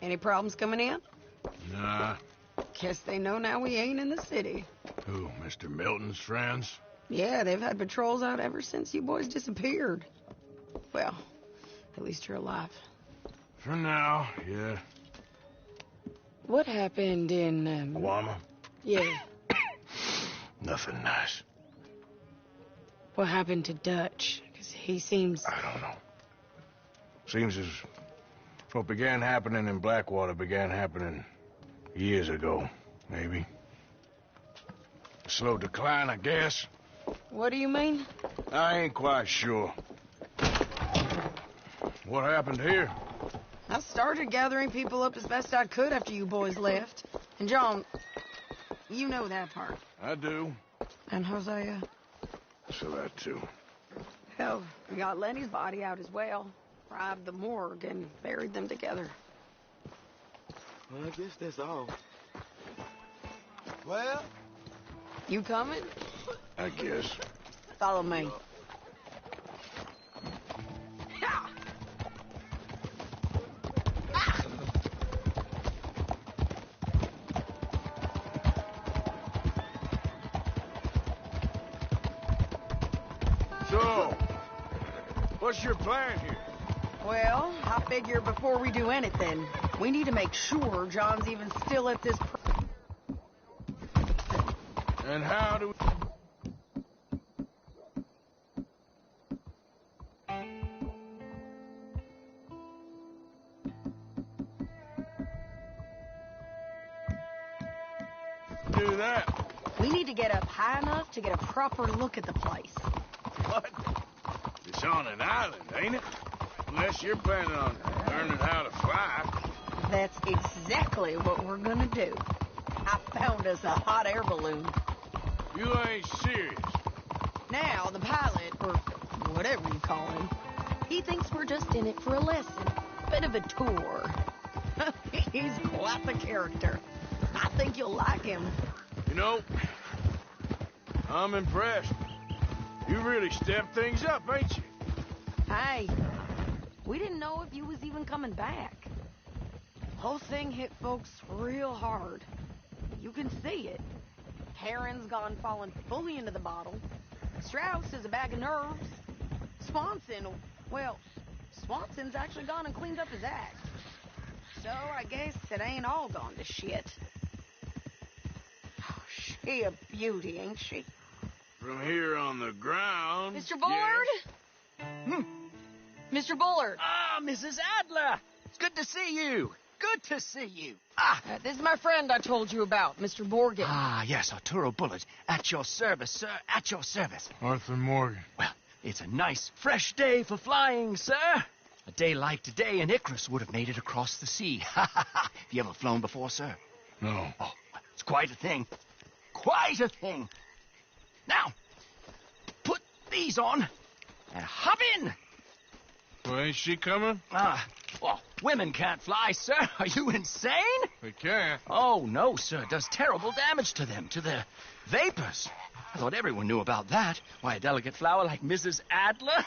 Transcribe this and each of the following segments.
Any problems coming in? Nah. Guess they know now we ain't in the city. Who, Mr. Milton's friends? Yeah, they've had patrols out ever since you boys disappeared. Well, at least you're alive. For now, yeah. What happened in, Guama? Yeah. Nothing nice. What happened to Dutch? Because he seems... I don't know. Seems as what began happening in Blackwater began happening years ago, maybe. Slow decline, I guess. What do you mean? I ain't quite sure. What happened here? I started gathering people up as best I could after you boys left. And John, you know that part. I do. And Hosea? So that too. Hell, we got Lenny's body out as well. Robbed the morgue and buried them together. Well, I guess that's all. Well? You coming? I guess. Follow me. So, what's your plan here? Well, I figure before we do anything, we need to make sure John's even still at this... And how do we... do that? We need to get up high enough to get a proper look at the place. What? It's on an island, ain't it? Unless you're planning on learning how to fly. That's exactly what we're gonna do. I found us a hot air balloon. You ain't serious. Now, the pilot, or whatever you call him, he thinks we're just in it for a lesson. Bit of a tour. He's quite the character. I think you'll like him. You know, I'm impressed. You really stepped things up, ain't you? Hey, we didn't know if you was even coming back. Whole thing hit folks real hard. You can see it. Heron's gone falling fully into the bottle. Strauss is a bag of nerves. Swanson, well, Swanson's actually gone and cleaned up his act. So I guess it ain't all gone to shit. Oh, she a beauty, ain't she? From here on the ground... Mr. Bullard? Yes. Mr. Bullard. Ah, Mrs. Adler! It's good to see you. Good to see you. This is my friend I told you about, Mr. Morgan. Ah, yes, Arturo Bullard. At your service, sir. At your service. Arthur Morgan. Well, it's a nice, fresh day for flying, sir. A day like today, and Icarus would have made it across the sea. Ha, ha, ha. Have you ever flown before, sir? No. Oh, it's quite a thing. Quite a thing. Now, put these on and hop in. Well, ain't she coming? Well, women can't fly, sir. Are you insane? They can't. Oh, no, sir. It does terrible damage to them, to their vapors. I thought everyone knew about that. Why, a delicate flower like Mrs. Adler?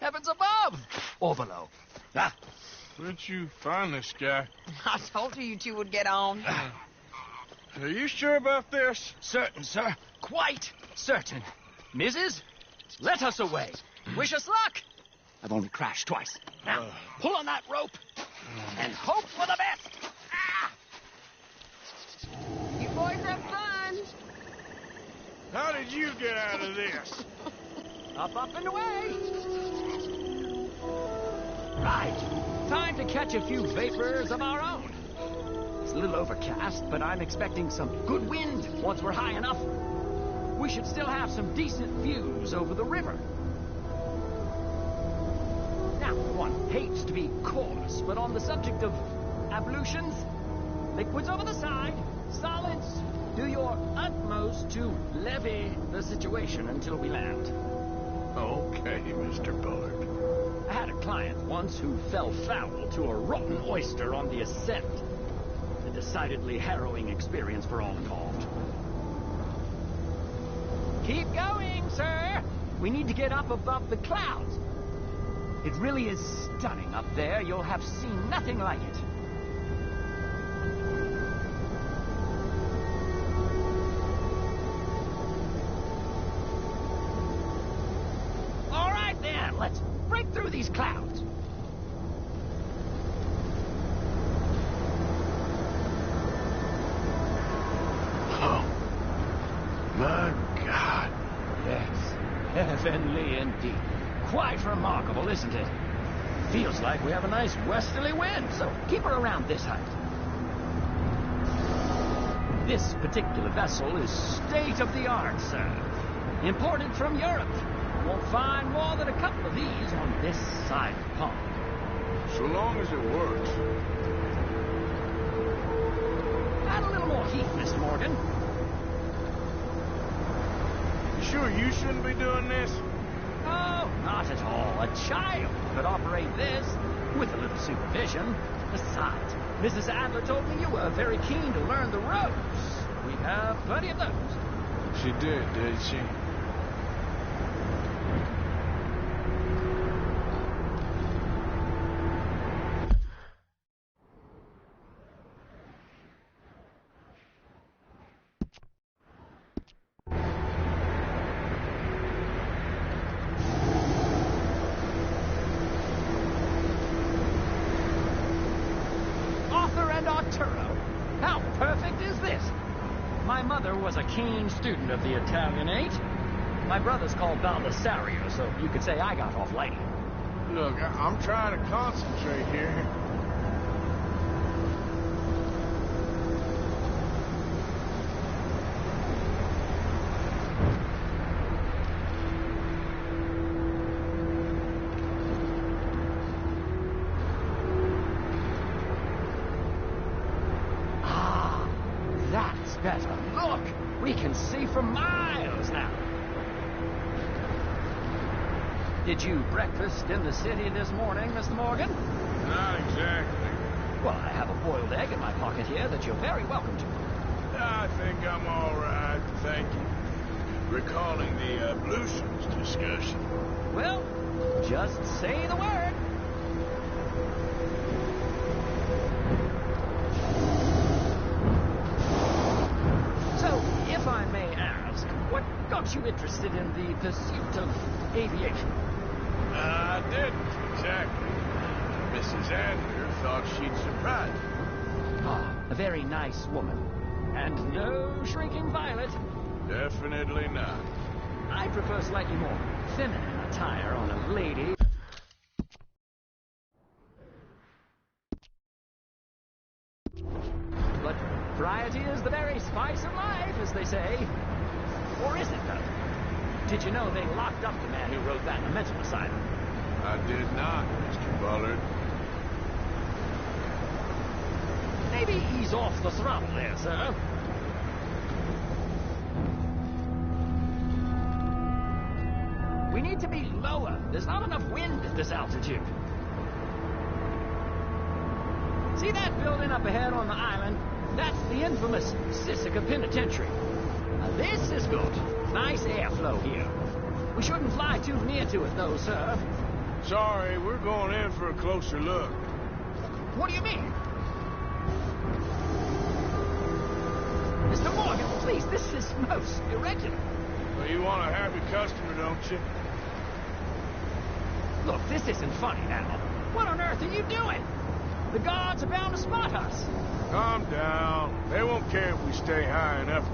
Heavens above. Or below. Where'd you find this guy? I told you two would get on. Are you sure about this? Certain, sir. Quite certain. Mrs., let us away. Wish us luck. I've only crashed twice. Now, pull on that rope and hope for the best. You boys have fun. How did you get out of this? Up, and away. Right. Time to catch a few vapors of our own. It's a little overcast, but I'm expecting some good wind once we're high enough. We should still have some decent views over the river. Now, one hates to be coarse, but on the subject of ablutions, liquids over the side, solids, do your utmost to levy the situation until we land. Okay, Mr. Bullard. I had a client once who fell foul to a rotten oyster on the ascent. A decidedly harrowing experience for all involved. Keep going, sir. We need to get up above the clouds. It really is stunning up there. You'll have seen nothing like it. these clouds. Oh, my God. Yes, heavenly indeed. Quite remarkable, isn't it? Feels like we have a nice westerly wind, so keep her around this height. This particular vessel is state-of-the-art, sir. Imported from Europe. Won't find more than a couple of these on this side of the pond. So long as it works. Add a little more heat, Mr. Morgan. You sure you shouldn't be doing this? Oh, not at all. A child could operate this with a little supervision. Besides, Mrs. Adler told me you were very keen to learn the ropes. We have plenty of those. She did she? Arturo. How perfect is this? My mother was a keen student of the Italianate. My brother's called Baldessario, so you could say I got off light. Look, I'm trying to concentrate here. That's better. Look, we can see for miles now. Did you breakfast in the city this morning, Mr. Morgan? Not exactly. Well, I have a boiled egg in my pocket here that you're very welcome to. I think I'm all right, thank you. Recalling the ablutions discussion. Well, just say the word. So, if I may ask, what got you interested in the pursuit of aviation? I didn't, exactly. Mrs. Adler thought she'd surprise me. Ah, a very nice woman. And no shrinking violet. Definitely not. I prefer slightly more feminine attire on a lady. But variety is the very spice of life, as they say. Or is it, though? Did you know they locked up the man who wrote that in a mental asylum? I did not, Mr. Bullard. Maybe ease off the throttle there, sir. We need to be lower. There's not enough wind at this altitude. See that building up ahead on the island? That's the infamous Sisika Penitentiary. Now this is good. Nice airflow here. We shouldn't fly too near to it, though, sir. Sorry, we're going in for a closer look. What do you mean? Mr. Morgan, please, this is most irregular. Well, you want a happy customer, don't you? Look, this isn't funny now. What on earth are you doing? The guards are bound to spot us. Calm down. They won't care if we stay high enough.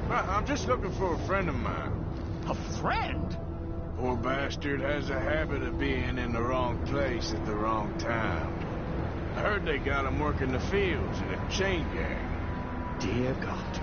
I'm just looking for a friend of mine. A friend? Poor bastard has a habit of being in the wrong place at the wrong time. I heard they got him working the fields in a chain gang. Dear God.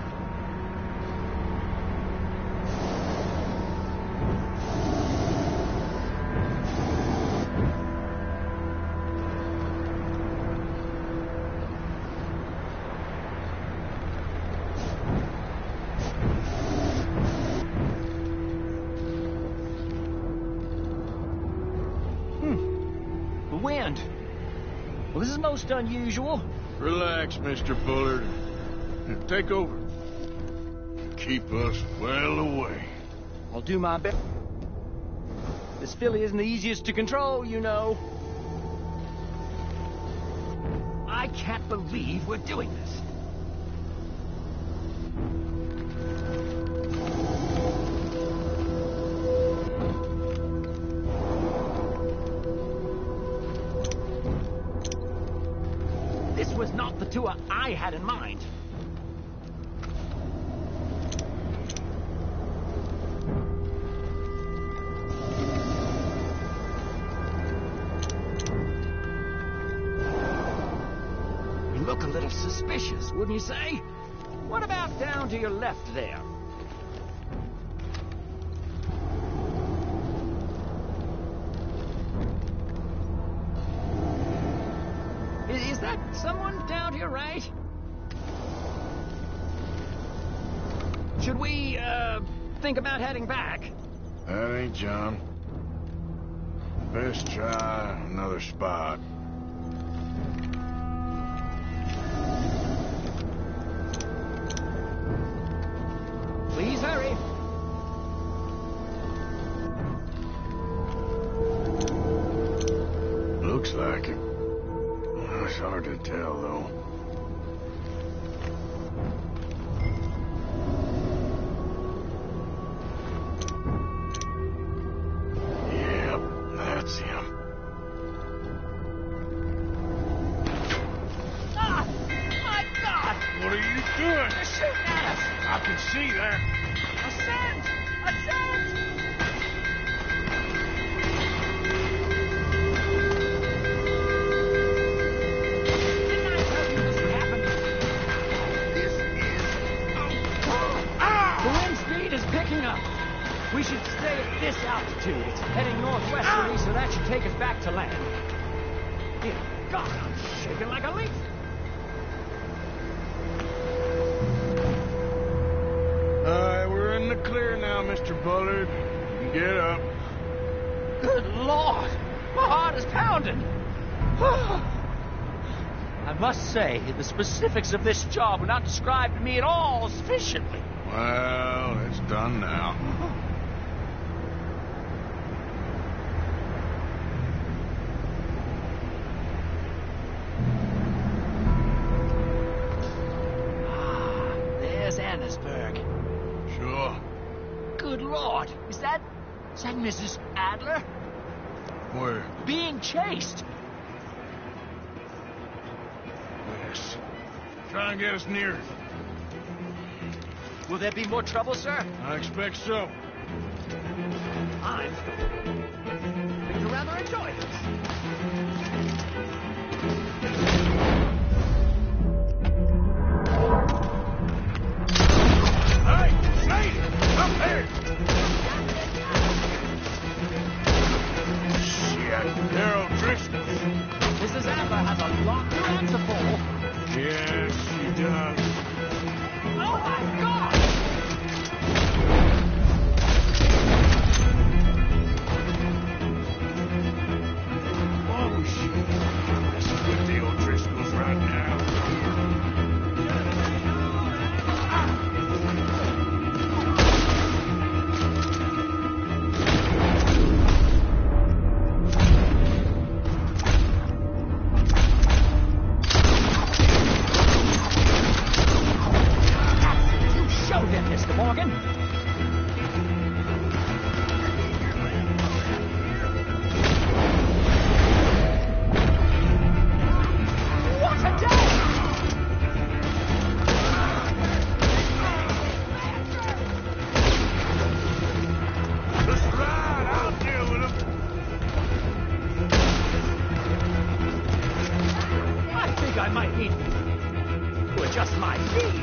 Wind. Well, this is most unusual. Relax, Mr. Bullard. Take over. Keep us well away. I'll do my best. This filly isn't the easiest to control, you know. I can't believe we're doing this. tour I had in mind. You look a little suspicious, wouldn't you say? What about down to your left there? Is that someone down to your right? Should we, think about heading back? That ain't John. Best try another spot. Please hurry. Looks like it. It's hard to tell, though. Yep, that's him. Ah! My God! What are you doing? They're shooting at us! I can see that. Ascend! Ascend! Didn't I tell you this would happen? This is... The wind speed is picking up. We should stay at this altitude. It's heading northwesterly, so that should take us back to land. Dear God, I'm shaking like a leaf. Alright, we're in the clear now, Mr. Bullard. You can get up. Good Lord! My heart is pounding! I must say, the specifics of this job were not described to me at all sufficiently. Well, it's done now. Ah, there's Annesburg. Sure. Good Lord! Is that Mrs. Adler? Where? Being chased! Yes. Try and get us near. Will there be more trouble, sir? I expect so. I'm going to rather enjoy this. Hey! Shane! Up there! Shit! Daryl Driscoll. Mrs. Adler has a lot to answer for. Yes, she does. Oh, my God! Oh, shit. This is with the old Driscolls right now. Show them, Mr. Morgan. What a day! Just ride. I'll deal with him. I think I might need to adjust my feed.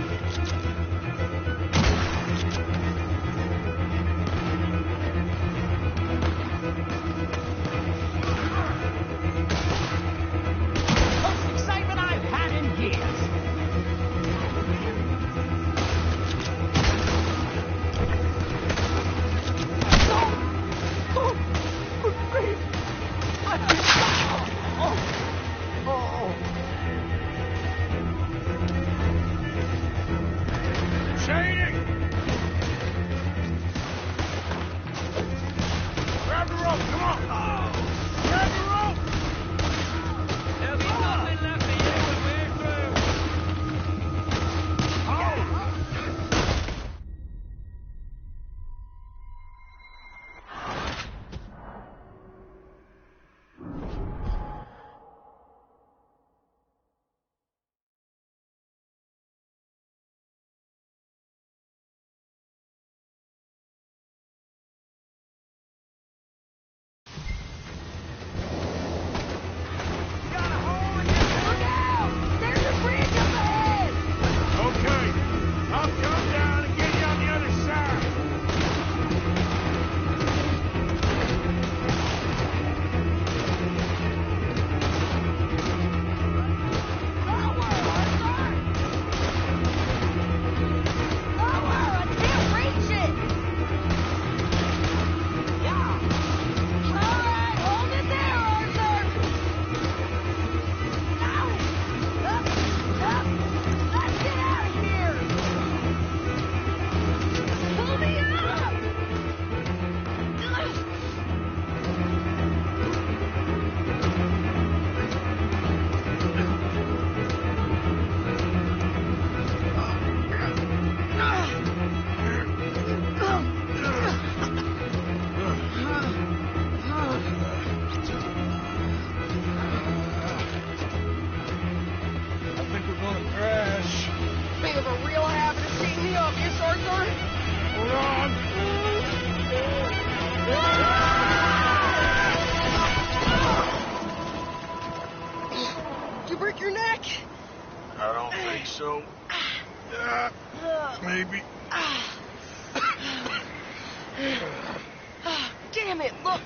Ah, damn it, look!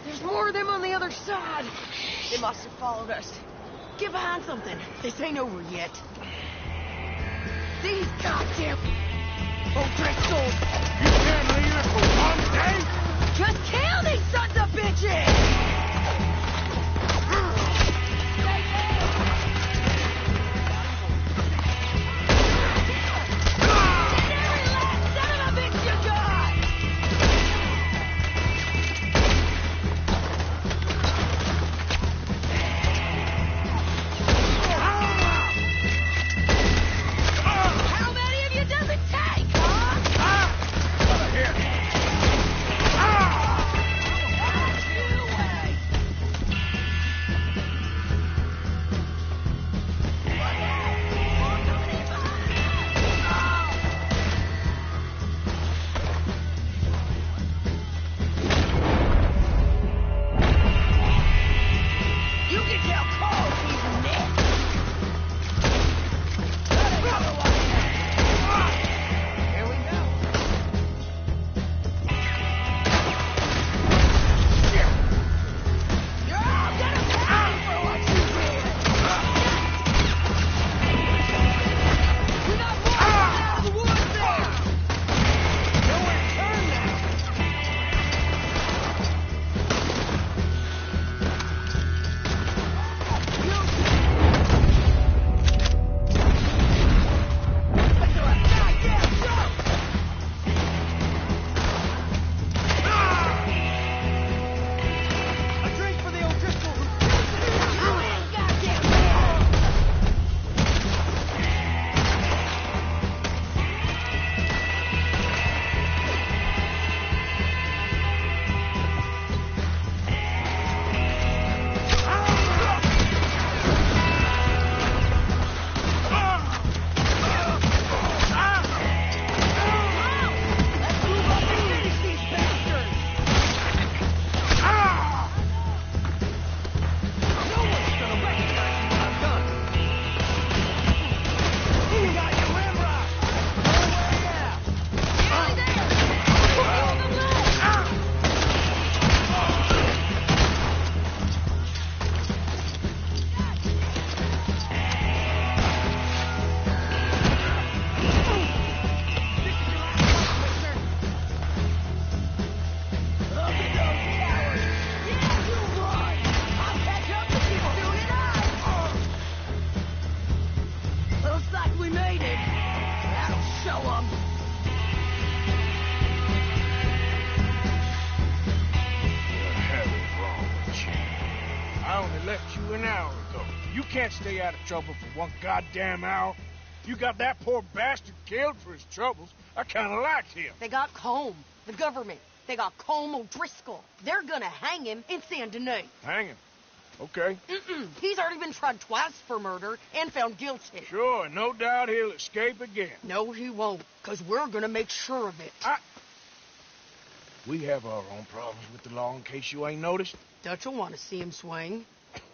There's more of them on the other side. They must have followed us. Get behind something. This ain't over yet. These goddamn... O'Driscoll! You can't leave it for one day? Just kill these sons of bitches! You can't stay out of trouble for one goddamn hour. You got that poor bastard killed for his troubles. I kind of liked him. They got Combe, the government. They got Combe O'Driscoll. They're gonna hang him in Saint Denis. Hang him? Okay. He's already been tried twice for murder and found guilty. Sure, no doubt he'll escape again. No, he won't, because we're gonna make sure of it. We have our own problems with the law, in case you ain't noticed. Dutch will want to see him swing.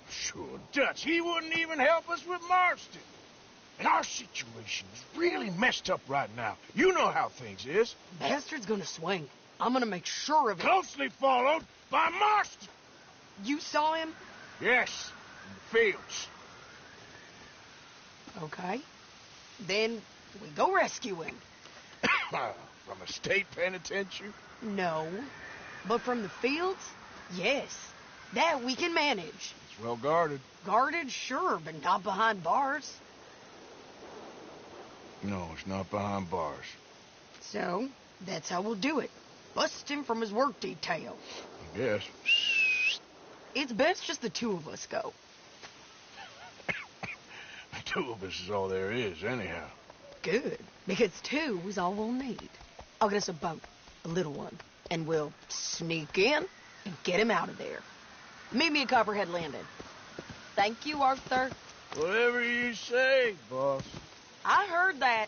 Sure, Dutch. He wouldn't even help us with Marston. And our situation is really messed up right now. You know how things is. Bastard's gonna swing. I'm gonna make sure of it. Closely followed by Marston. You saw him? Yes, in the fields. Okay. Then we go rescue him. From a state penitentiary? No. But from the fields? Yes. That we can manage. It's well guarded. Guarded, sure, but not behind bars. No, it's not behind bars. So, that's how we'll do it. Bust him from his work detail. I guess. It's best just the two of us go. The two of us is all there is, anyhow. Good, because two is all we'll need. I'll get us a boat, a little one, and we'll sneak in and get him out of there. Meet me at Copperhead Landing. Thank you, Arthur. Whatever you say, boss. I heard that.